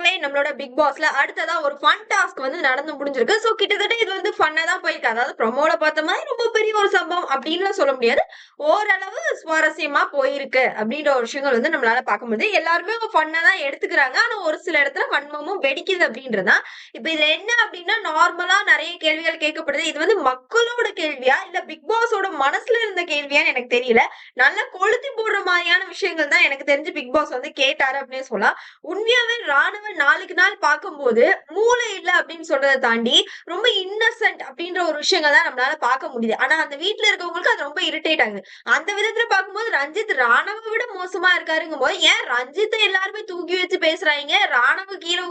மக்களே, நம்மளோட பிக் பாஸ்ல அடுத்ததா ஒரு ஃபன் டாஸ்க் வந்து நடந்து முடிஞ்சிருக்கு. சோ கிட்டத்தட்ட இது வந்து ஃபன்னா தான் போயிருக்கு. அதாவது ப்ரோமோல பார்த்த மாதிரி ரொம்ப பெரிய ஒரு சம்பவம் அப்படின்னுலாம் சொல்ல முடியாது. ஓரளவு சுவாரஸ்யமா போயிருக்கு அப்படின்ற ஒரு விஷயங்கள் வந்து நம்மளால பார்க்க முடியுது. எல்லாருமே ஃபன்னா தான் எடுத்துக்கிறாங்க. ஆனா ஒரு சில இடத்துல வன்மமும் வெடிக்குது அப்படின்றதுதான். இப்ப இதுல என்ன அப்படின்னா, நார்மலா நிறைய கேள்விகள் கேட்கப்படுது. இது வந்து மக்களோட கேள்வியா இல்ல பிக் பாஸோட மனசுல இருந்த கேள்வியான்னு எனக்கு தெரியல. நல்லா கொளுத்தி போடுற மாதிரியான விஷயங்கள் தான் எனக்கு தெரிஞ்சு பிக் பாஸ் வந்து கேட்டாரு அப்படின்னு சொல்லலாம். உண்மையாவே ராணுவ நாளுக்கு நாள் பார்க்கும்போது மூளை இல்ல அப்படின்னு சொல்றதை தாண்டி ரொம்ப இன்னசென்ட் அப்படின்ற ஒரு விஷயங்கள் தான் நம்மளால பார்க்க முடியுது. ஆனா அந்த வீட்டுல இருக்கவங்களுக்கு அது ரொம்ப இரிட்டேட் ஆகுது. அந்த விதத்துல பார்க்கும்போது ரஞ்சித் ராணவ விட மோசமா இருக்காருங்கும் போது ஏன் ரஞ்சித்தை எல்லாருமே தூக்கி வச்சு பேசுறாங்க, ராணவ கீழே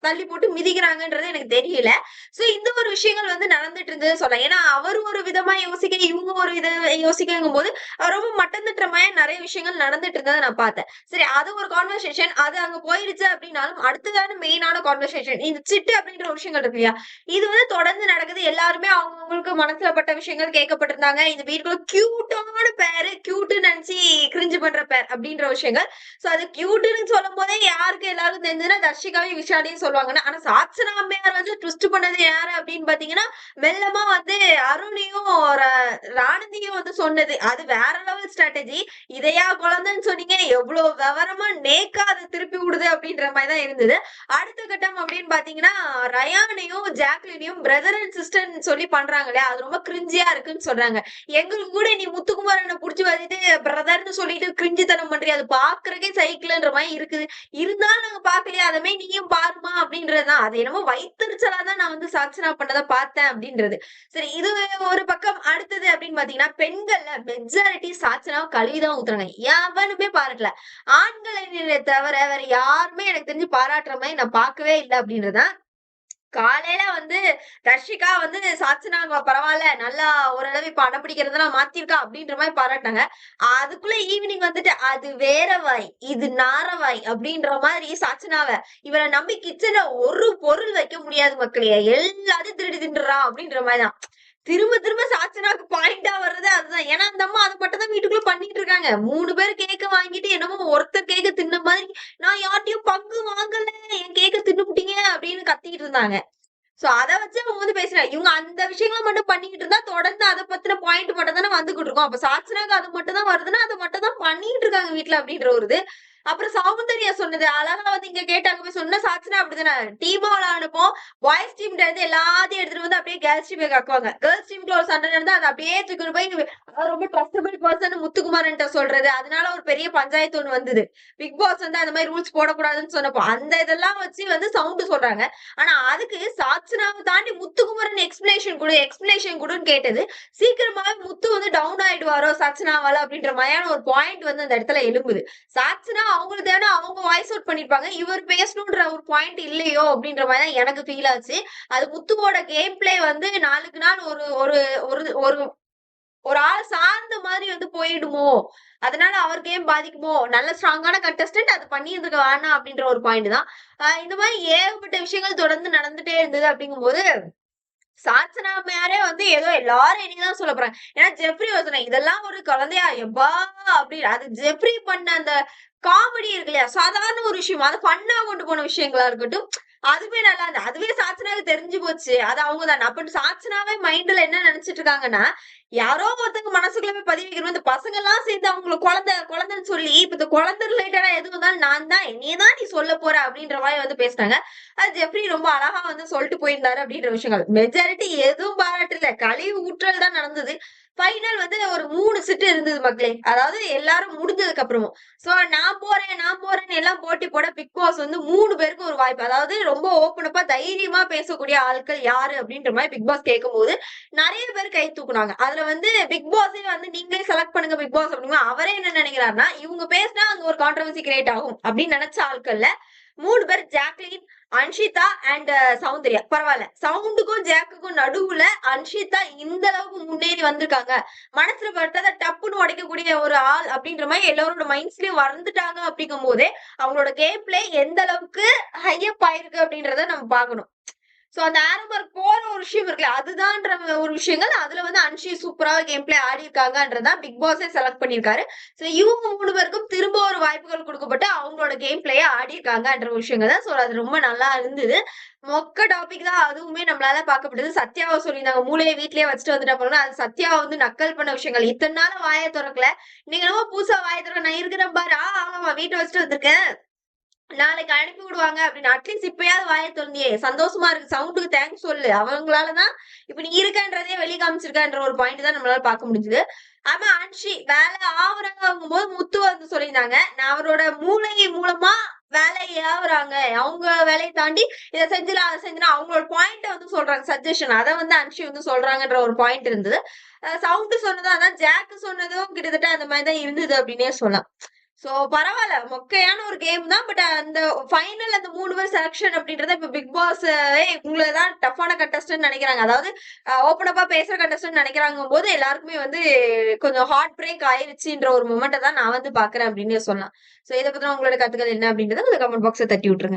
தள்ளி போட்டு மிதிக்கிறாங்கன்றது எனக்கு தெரியல. சோ இந்த ஒரு விஷயங்கள் வந்து நடந்துட்டு இருந்தது சொல்லலாம். ஏன்னா அவர் ஒரு விதமா யோசிக்க, இவங்க ஒரு இதை யோசிக்கங்கும் போது ரொம்ப மட்டம் தட்டுற மாதிரி நிறைய விஷயங்கள் நடந்துட்டு இருந்ததை நான் பார்த்தேன். சரி, அது ஒரு கான்வர்சேஷன், அது அங்க போயிருச்சு அப்படின்னாலும் அடுத்ததான மெயினான கான்வர்சேஷன் இந்த சிட்டு அப்படின்ற ஒரு விஷயங்கள் இருக்கு இல்லையா, இது வந்து தொடர்ந்து நடக்குது. எல்லாருமே அவங்களுக்கு மனசுல பட்ட விஷயங்கள் கேட்கப்பட்டிருந்தாங்க. இந்த வீட்டுக்குள்ள கியூட்டான பேரு, கியூட்டு நினைச்சு கிரிஞ்சு பண்ற பேர் அப்படின்ற விஷயங்கள். சோ அது கியூட்டுன்னு சொல்லும் போதே யாருக்கு எல்லாரும் தெரிஞ்சதுன்னா தர்ஷிகாவையும் விஷாலையும் சொல்லுவாங்கன்னா, ஆனா சாட்சனா அம்மையார் வந்து ட்விஸ்ட் பண்ணது யாரு அப்படின்னு பாத்தீங்கன்னா, மெல்லமா வந்து அருணையும் ராணந்தியும் வந்து சொன்னது. அது வேற லெவல் ஸ்ட்ராட்டஜி. இதையா குழந்தைன்னு சொன்னீங்க, எவ்வளவு விவரமா நேக்கா அதை திருப்பி விடுது அப்படின்ற மாதிரிதான் இருந்தது. அடுத்த கட்டம் அப்படின்னு பாத்தீங்கன்னா, ரயானையும் ஜாக்லினையும் பிரதர் அண்ட் சிஸ்டர் சொல்லி பண்றாங்க இல்லையா, அது ரொம்ப கிரிஞ்சியா இருக்குன்னு சொல்றாங்க. எங்களுக்கு கூட நீ முத்துக்குமாரனை புடிச்சு வச்சுட்டு பிரதர்னு சொல்லிட்டு கிரிஞ்சித்தனம் பண்றியா, அது பாக்குறதுக்கே சைக்கிள்ன்ற மாதிரி இருக்குது. இருந்தாலும் நாங்க பாக்கலையா, அதமே நீயும் பாருமா அப்படின்றதுதான். அது என்னமோ வயிற்றுச்சலா தான் நான் வந்து சாட்சனா பண்ணதை பார்த்தேன் அப்படின்றது. சரி, இது ஒரு பக்கம். அடுத்தது அப்படின்னு பாத்தீங்கன்னா, பெண்கள்ல மெஜாரிட்டி சாட்சனாவை கழுவிதான் ஊத்துறாங்க. எவனுமே பாராட்டல. ஆண்களை தவிர வேற யாருமே எனக்கு தெரிஞ்சு பாராட்டுற மாதிரி நான் பார்க்கவே இல்லை அப்படின்றதான். காலையில வந்து தர்ஷிகா வந்து சாட்சினாங்க பரவாயில்ல, நல்லா ஓரளவு இப்ப அடம் பிடிக்கிறதெல்லாம் மாத்திருக்கா அப்படின்ற மாதிரி பாராட்டினாங்க. அதுக்குள்ள ஈவினிங் வந்துட்டு அது வேற வாய், இது நாரவாய் அப்படின்ற மாதிரி சாட்சினாவ இவரை நம்பி கிச்சன்ல ஒரு பொருள் வைக்க முடியாது மக்களே, எல்லாத்தையும் திருடி தின்றுறா அப்படின்ற மாதிரிதான். திரும்ப திரும்ப சாட்சனாக்கு பாயிண்டா வர்றது அதுதான். ஏன்னா அந்த அம்மா அதை மட்டும் தான் வீட்டுக்குள்ள பண்ணிட்டு இருக்காங்க. 3 பேர் கேக்க வாங்கிட்டு என்னமோ ஒருத்தர் கேக்க தின்ன மாதிரி, நான் யார்ட்டையும் பங்கு வாங்கல, என் கேக்க தின்னுபிட்டீங்க அப்படின்னு கத்திக்கிட்டு இருந்தாங்க. சோ அத வச்சு அவங்க வந்து பேசுறாங்க. இவங்க அந்த விஷயங்களை மட்டும் பண்ணிக்கிட்டு இருந்தா தொடர்ந்து அதை பத்தின பாயிண்ட் மட்டும் தானே வந்துகிட்டு இருக்கும். அப்ப சாட்சனாக்கு அது மட்டும் தான் வருதுன்னா அதை மட்டும் தான் பண்ணிட்டு இருக்காங்க வீட்டுல அப்படின்ற ஒரு இது. அப்புறம் சௌந்தர்யா சொன்னது அழகா வந்து இங்க கேட்டாங்க போய் சொன்ன சாட்சினா அப்படிதானே, டீமா விளையாடுப்போம் பாய்ஸ் டீம் இருந்து எல்லாத்தையும் எடுத்துட்டு வந்து அப்படியே கேர்ள்ஸ் டீம் ஆக்குவாங்க. கேர்ள்ஸ் டீமுக்குள்ள ஒரு சண்டை நடந்தா அதை அப்படியே தூக்கிட்டு போய் ரொம்ப ட்ரஸ்டபிள் பர்சன் முத்துக்குமாரன் சொல்றது. அதனால ஒரு பெரிய பஞ்சாயத்து ஒண்ணு வந்தது. பிக் பாஸ் வந்து அந்த மாதிரி ரூல்ஸ் போடக்கூடாதுன்னு சொன்னப்போ அந்த இதெல்லாம் வச்சு வந்து சவுண்ட் சொல்றாங்க. ஆனா அதுக்கு சாட்சனாவை தாண்டி முத்துக்குமரன் எக்ஸ்பிளேஷன் கொடுன்னு கேட்டது. சீக்கிரமாவே முத்து வந்து டவுன் ஆயிடுவாரோ சாட்சனாவால அப்படின்ற மாதிரியான ஒரு பாயிண்ட் வந்து அந்த இடத்துல எழும்புது. சாட்சனா அவங்களுக்கு தேவை அவங்க வாய்ஸ் அவுட் பண்ணிருப்பாங்க, இவர் பேசணுன்ற ஒரு பாயிண்ட் இல்லையோ அப்படின்ற மாதிரி தான் எனக்கு ஃபீல் ஆச்சு. அது முத்துவோட கேம் பிளே வந்து நாளுக்கு நாள் ஒரு ஒரு ஒரு ஒரு ஒரு ஆள் சார்ந்த மாதிரி வந்து போயிடுமோ, அதனால அவர் கேம் பாதிக்குமோ, நல்ல ஸ்ட்ராங்கான கண்டஸ்டன்ட் அது பண்ணியிருந்துக்க வேணாம் அப்படின்ற ஒரு பாயிண்ட் தான். இந்த மாதிரி ஏகப்பட்ட விஷயங்கள் தொடர்ந்து நடந்துட்டே இருந்தது அப்படிங்கும்போது சாட்சனாமையாரே வந்து ஏதோ எல்லாரும் என்னதான் சொல்ல போறாங்க. ஏன்னா ஜெப்ரி யோசனை இதெல்லாம் ஒரு குழந்தையா எப்பா அப்படி அது ஜெப்ரி பண்ண அந்த காமெடி இருக்கு இல்லையா, சாதாரண ஒரு விஷயம் அது ஃபன்னா கொண்டு போன விஷயங்களா இருக்கட்டும், அதுவே நல்லா இருந்தது. அதுவே சாட்சனாவுக்கு தெரிஞ்சு போச்சு அது அவங்கதான். அப்ப சாட்சனாவே மைண்ட்ல என்ன நினைச்சிட்டு இருக்காங்கன்னா, யாரோ ஒருத்தங்க மனசுக்குள்ள போய் பதிவு வைக்கணும். இந்த பசங்க எல்லாம் சேர்ந்து அவங்களை குழந்தைன்னு சொல்லி இப்ப இந்த குழந்தை ரிலேட்டடா எது வந்தாலும் நான் தான் என்னையதான் நீ சொல்ல போற அப்படின்ற மாதிரி வந்து பேசுறாங்க. அது ஜெப்ரி ரொம்ப அழகா வந்து சொல்லிட்டு போயிருந்தாரு அப்படின்ற விஷயங்கள். மெஜாரிட்டி எதுவும் பாராட்டல, கழிவு ஊற்றல் தான் நடந்தது. ஃபைனல் வந்து ஒரு 3 சிட்டு இருந்தது மக்களே. அதாவது எல்லாரும் முடிஞ்சதுக்கு அப்புறமும். சோ நான் போறேன்னு எல்லாம் போட்டி போட பிக் பாஸ் வந்து 3 பேருக்கு ஒரு வாய்ப்பு. அதாவது ரொம்ப ஓப்பனப்பா தைரியமா பேசக்கூடிய ஆட்கள் யாரு அப்படின்ற மாதிரி பிக் பாஸ் கேட்கும் போது நிறைய பேர் கை தூக்குனாங்க. அதுல வந்து பிக் பாஸே வந்து நீங்களே செலக்ட் பண்ணுங்க பிக் பாஸ் அப்படின்னா அவரே என்ன நினைக்கிறாருன்னா, இவங்க பேசினா அங்க ஒரு கான்ட்ரவர்சி கிரியேட் ஆகும் அப்படின்னு நினைச்ச ஆட்கள்ல 3 பேர் ஜாக்லின், அன்ஷிதா அண்ட் சௌந்தர்யா. பரவாயில்ல, சவுண்டுக்கும் ஜாக்குக்கும் நடுவுல அன்ஷிதா இந்த அளவுக்கு முன்னேறி வந்திருக்காங்க. மனசுல பட்டதை டப்புன்னு உடைக்கக்கூடிய ஒரு ஆள் அப்படின்ற மாதிரி எல்லாரோட மைண்ட்ஸ்லயும் வந்துட்டாங்க. அப்படிங்கும் போதே அவங்களோட கேம் பிளே எந்த அளவுக்கு ஹையப் ஆயிருக்கு அப்படின்றத நம்ம பார்க்கணும். சோ அந்த ஆரோ மார்க் போற ஒரு விஷயம் இருக்குல்ல, அதுதான்ற ஒரு விஷயங்கள் அதுல வந்து அன்ஷி சூப்பரா கேம் பிளே ஆடி இருக்காங்கன்றதான் பிக் பாஸே செலக்ட் பண்ணிருக்காரு. சோ இவங்க 3 பேருக்கும் திரும்ப ஒரு வாய்ப்புகள் கொடுக்கப்பட்டு அவங்களோட கேம் பிளேய ஆடி இருக்காங்கன்ற ஒரு விஷயங்கள் தான். சோ அது ரொம்ப நல்லா இருந்தது. மொக்க டாபிக் தான் அதுவுமே நம்மளால பார்க்கப்பட்டது. சத்யாவ சொல்லியிருந்தாங்க மூளைய வீட்லயே வச்சுட்டு வந்துட்டா போல. அது சத்யாவ வந்து நக்கல் பண்ண விஷயங்கள். இத்தன நாள் வாய தொறக்கல. நீங்க என்னமோ புதுசா வாய தொறக்க நான் இருக்கிறேன் பாரு. ஆமாமா வீட்ட வச்சுட்டு வந்திருக்கேன். நாளைக்கு அனுப்பி விடுவாங்க அப்படின்னு அட்லீஸ்ட் இப்பயாவது வாய தொறந்தியே சந்தோஷமா இருக்கு சவுண்டுக்கு தேங்க்ஸ் சொல்லு அவங்களாலதான் இப்ப நீ இருக்கன்றதே வெளிய காமிச்சிருக்கன்ற ஒரு பாயிண்ட் தான் நம்மளால பார்க்க முடிஞ்சது. ஆமா அன்ஷி வேலை ஆகுறாங்க போது முத்து வந்து சொல்லியிருந்தாங்க நான் அவரோட மூளை மூலமா வேலை ஆகுறாங்க அவங்க வேலையை தாண்டி இதை செஞ்சிடலாம் அதை செஞ்சிடலாம் அவங்களோட பாயிண்ட வந்து சொல்றாங்க சஜஷன் அதை வந்து அன்ஷி வந்து சொல்றாங்கன்ற ஒரு பாயிண்ட் இருந்தது. சவுண்ட் சொன்னதும் அதான் ஜாக்கு சொன்னதும் கிட்டத்தட்ட அந்த மாதிரிதான் இருந்தது அப்படின்னே சொல்லலாம். சோ பரவாயில்ல மொக்கையான ஒரு கேம் தான். பட் அந்த ஃபைனல் அந்த 3 பேர் செலக்ஷன் அப்படின்றத இப்ப பிக் பாஸ் உங்களதான் டஃப்பான கண்டஸ்டன்ட் நினைக்கிறாங்க. அதாவது ஓப்பன் அப்பா பேசுற கண்டஸ்டன்ட் நினைக்கிறாங்க போது எல்லாருக்குமே வந்து கொஞ்சம் ஹார்ட் பிரேக் ஆயிருச்சுன்ற ஒரு மொமெண்ட்டை தான் நான் வந்து பாக்குறேன் அப்படின்னு சொல்லலாம். சோ இதை பத்தின உங்களோட கருத்துக்கள் என்ன அப்படின்றத கமெண்ட் பாக்ஸ்ல தட்டி விட்டுருங்க.